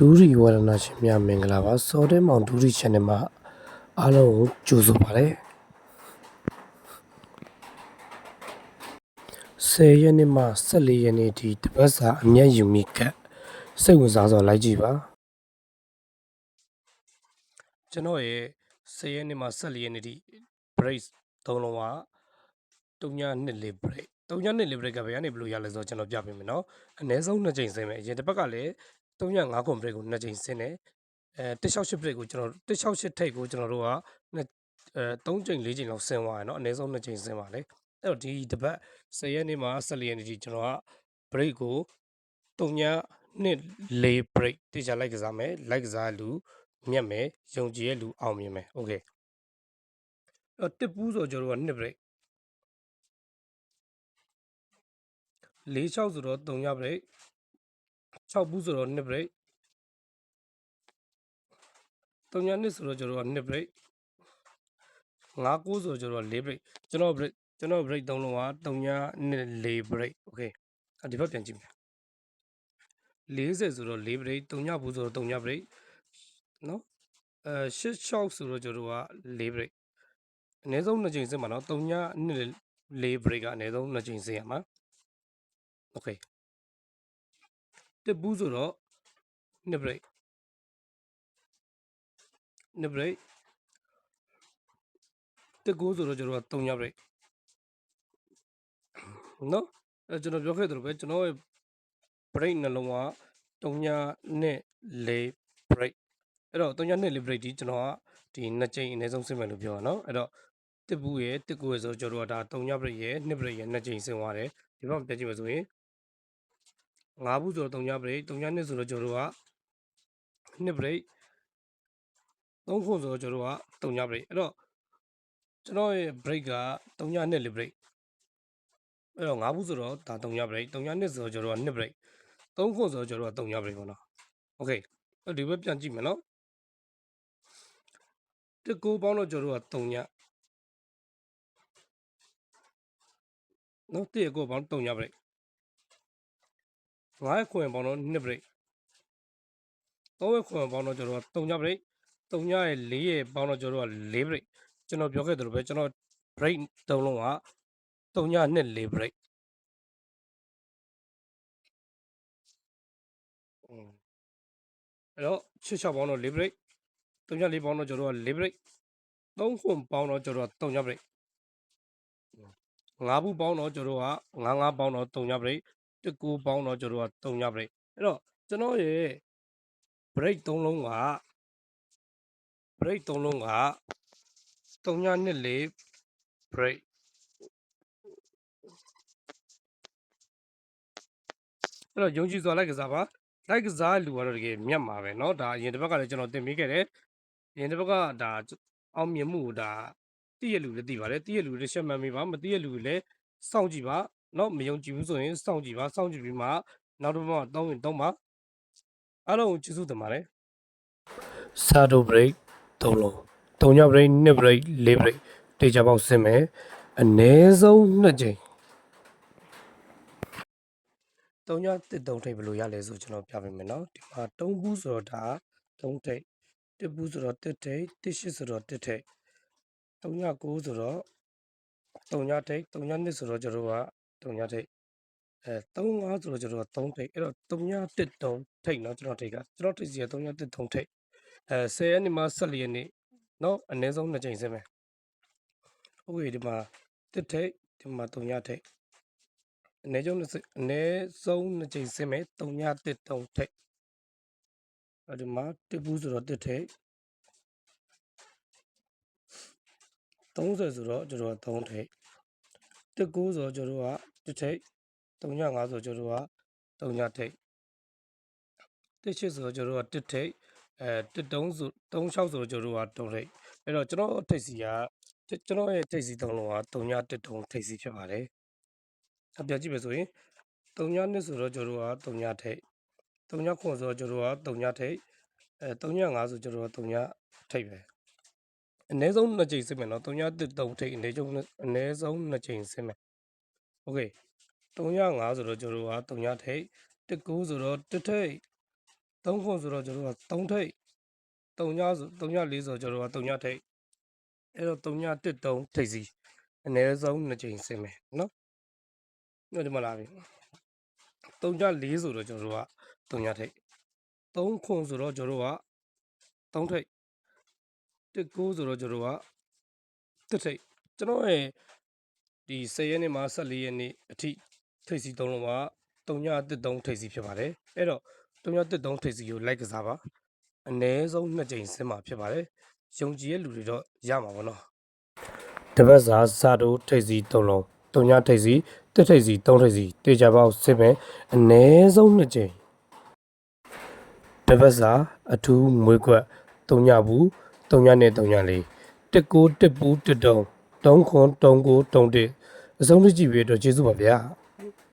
ဒူရီဝရဏရှင်များမင်္ဂလာပါစောတဲမောင်ဒူရီ channel မှာအားလုံးကိုကြိုဆိုပါတယ်10ရက်နေ့မှ14ရက်နေ့ထိတပတ်စာအမျက်ယူမိကစိတ်ဝင်စားစွာလိုက်ကြည့်ပါကျွန်တော်ရဲ့10ရက်နေ့မှ14ရက်နေ့ထိ break သုံးလုံးက3.24 break 3.24 break ကဘယ်ကနေဘယ်လိုရလဲဆိုတော့ကျွန်တော်ပြပေးမယ်နော်အနည်းဆုံး2ချိန်ဆင်းမယ်အရင်တစ်ပတ်ကလည်း3.5ခွန် break ကို2ချိန်ဆင်းတယ်168 break ကိုကျွန်တော်168ထိပ်ကိုကျွန်တော်တို့က3ချိန်4ချိန်လောက်ဆင်းသွားရနော်အနည်းဆုံး2ချိန်ဆင်းပါလေအဲ့တော့ဒီတစ်ပတ်10ရက်နေ့မှ14ရက်နေ့ထိကျွန်တော်က break ကို3.24 break တေချာလိုက်ကစားမယ်လိုက်ကစားလူမြတ်မယ်ယုံကြည်ရဲ့လူအောင်မြင်မယ်โอเคအဲ့တစ်ပူးဆိုကျွန်တော်တို့က2 break 4-6ဆိုတော့3 break 6ပူးဆိုတော့2 break 3-2ဆိုတော့ကျွန်တော်တို့က2 break 5-9ဆိုတော့ကျွန်တော်4 break ကျွန်တော် break 3လုံးက3.24 break โอเคဒီဘက်ပြန်ကြည့်မယ်40ဆိုတော့4 break 3 ဘူးဆိုတော့3 break နော်86ဆိုတော့ကျွန်တော်တို့က4 break အနည်းဆုံး2ချိန်ဆင်းပါနော်3.24 break ကအနည်းဆုံး2ချိန်ဆင်းရမှာโอเคတစ်ဘူးဆိုတော့2 break 2 break တစ်ကိုဆိုတော့ကျွန်တော်က3 break နော်ကျွန်တော်ပြောခဲ့သလိုပဲကျွန်တော်ရဲ့ break နှလုံးက3.24 break အဲ့တော့3.24 break ဒီကျွန်တော်ကဒီ2ချိန်အနည်းဆုံးဆင်းမယ်လို့ပြောတာနော်အဲ့တော့တစ်ဘူးရဲ့တစ်ကိုရဲ့ဆိုကျွန်တော်တို့ကဒါ3 break ရဲ့2 break ရဲ့2ချိန်ဆင်းသွားတယ်ဒီဘက်ပြန်ကြည့်မယ်ဆိုရင်5ဘူးဆိုတော့3 break 3.2ဆိုတော့ကျွန်တော်တို့က2 break 3ခုဆိုတော့ကျွန်တော်တို့က3 break အဲ့တော့ကျွန်တော်ရဲ့ break က3.24 break အဲ့တော့5ဘူးဆိုတော့ဒါ3 break 3.2ဆိုတော့ကျွန်တော်တို့က2 break 3ခုဆိုတော့ကျွန်တော်တို့က3 break ပေါ့နော်โอเคအဲ့ဒီဘက်ပြန်ကြည့်မယ်နော်တစ်ကိုပေါင်းတော့ကျွန်တော်တို့က3ညနော်တစ်ကိုပေါင်း3 break 5ခွင်ပေါင်းတော့2 break 3ခွင်ပေါင်းတော့ကျွန်တော်တို့က3 break 3ရဲ့4ရဲ့ပေါင်းတော့ကျွန်တော်တို့က4 break ကျွန်တော်ပြောခဲ့သလိုပဲကျွန်တော် break 3လုံးက3.24 break အဲ့တော့86ပေါင်းတော့4 break 3.4ပေါင်းတော့ကျွန်တော်တို့က4 break 3ခွန်ပေါင်းတော့ကျွန်တော်တို့က3 break 5ဘူးပေါင်းတော့ကျွန်တော်တို့က5ပေါင်းတော့3 break 19ပေါင်းတော့ကျွန်တော်တို့က3 break အဲ့တော့ကျွန်တော်ရဲ့ break 3လုံးက break 3လုံးက3.24 break အဲ့တော့ယုံကြည်စွာလိုက်ကစားပါလိုက်ကစားလူကတော့တကယ်မြတ်မှာပဲเนาะဒါအရင်တစ်ပတ်ကလည်းကျွန်တော်တင်ပေးခဲ့တယ်အရင်တစ်ပတ်ကဒါအောင်မြင်မှုဒါတည့်ရလူလည်းသိပါတယ်တည့်ရလူလည်းရှက်မှန်မိပါမတည့်ရလူလည်းစောင့်ကြည့်ပါเนาะမယုံကြည်ဘူးဆိုရင်စောင့်ကြည့်ပါစောင့်ကြည့်ပြီးမှနောက်တစ်ပတ်တောင်းရင်တောင်းပါအားလုံးကိုကျေးဇူးတင်ပါတယ်စာဒို break 3လုံး3 break 2 break 4 break တေချာပေါက်ဆင်းမယ်အနည်းဆုံး2ချိန်3.13ထိပ်ဘယ်လိုရလဲဆိုကျွန်တော်ပြပေးမယ်เนาะဒီမှာ3ဘူးဆိုတော့ဒါ3ထိပ်1ဘူးဆိုတော့1ထိပ်1.8ဆိုတော့1ထိပ်3.9ဆိုတော့3ထိပ်3.2ဆိုတော့ကျွန်တော်က3ထိပ်3.5ဆိုတော့ကျွန်တော်က3ထိပ်အဲ့တော့3.13ထိပ်เนาะကျွန်တော်ထိပ်ကကျွန်တော်ထိပ်စီက3.13ထိပ်10ရက်နေ့မှ14ရက်နေ့เนาะအနည်းဆုံး2ချိန်ဆင်းမယ်ဟုတ်ပြီဒီမှာ1ထိပ်ဒီမှာ3ထိပ်အနည်းဆုံး2ချိန်ဆင်းမယ်3.13ထိပ်ဒီမှာ1ဘူးဆိုတော့1ထိပ်30ဆိုတော့ကျွန်တော်က3ထိပ်19ဆိုတော့ကျွန်တော်က1ထိပ်3.5ဆိုတော့ကျွန်တော်က3ထိပ်1.8ဆိုတော့ကျွန်တော်က1ထိပ်1.3ဆို3.6ဆိုတော့ကျွန်တော်က3ထိပ်အဲ့တော့ကျွန်တော်ထိပ်စီကကျွန်တော်ရဲ့ထိပ်စီ3လုံးက3.13ထိပ်စီဖြစ်ပါတယ်အပြကြည့်မယ်ဆိုရင်3.2ဆိုတော့ကျွန်တော်က3ထိပ်3.9ဆိုတော့ကျွန်တော်က3ထိပ်3.5ဆိုကျွန်တော်က3ထိပ်ပဲအနည်းဆုံး2ချိန်ဆင်းမယ်နော်3.13ထိပ်အနည်းဆုံး2ချိန်ဆင်းမယ်โอเค3.5ဆိုတော့ကျွန်တော်က3ထိပ်19ဆိုတော့1ထိပ် 3ခွန်ဆိုတော့ကျွန်တော်တို့က3ထိပ်3ညဆို3ည4ဆိုကျွန်တော်တို့က3ညထိပ်အဲ့တော့3ည1 3ထိပ်စီအနည်းဆုံး2ကြိမ်ဆင်းမယ်နော်ညဒီမှာလာပြီ3ည4ဆိုတော့ကျွန်တော်တို့က3ညထိပ်3ခွန်ဆိုတော့ကျွန်တော်တို့က3ထိပ်1 9ဆိုတော့ကျွန်တော်တို့က1ထိပ်ကျွန်တော်ရဲ့ဒီ10ရက်နေ့မှာ14ရက်နေ့အထိထိပ်စီ3လုံးက3ည1 3ထိပ်စီဖြစ်ပါတယ်အဲ့တော့3ည1 3ထိပ်စီကိုလိုက်ကစားပါအနည်းဆုံး2ကြိမ်ဆင်းမှာဖြစ်ပါတယ်ယုံကြည်ရဲ့လူတွေတော့ရမှာပေါ့နော်တပတ်စာစာတိုးထိပ်စီ3လုံး3ညထိပ်စီ1ထိပ်စီ3ထိပ်စီတေချာပေါက်ဆင်းမယ်အနည်းဆုံး2ကြိမ်တပတ်စာအထူးမွေးခွက်3ညဘူး3ညနဲ့3ညလေး1 9 1ပူ1တုံ3ခွန်3 9 3 1အဆုံးထိကြည့်ပြီးတော့ကျေးဇူးပါဗျာ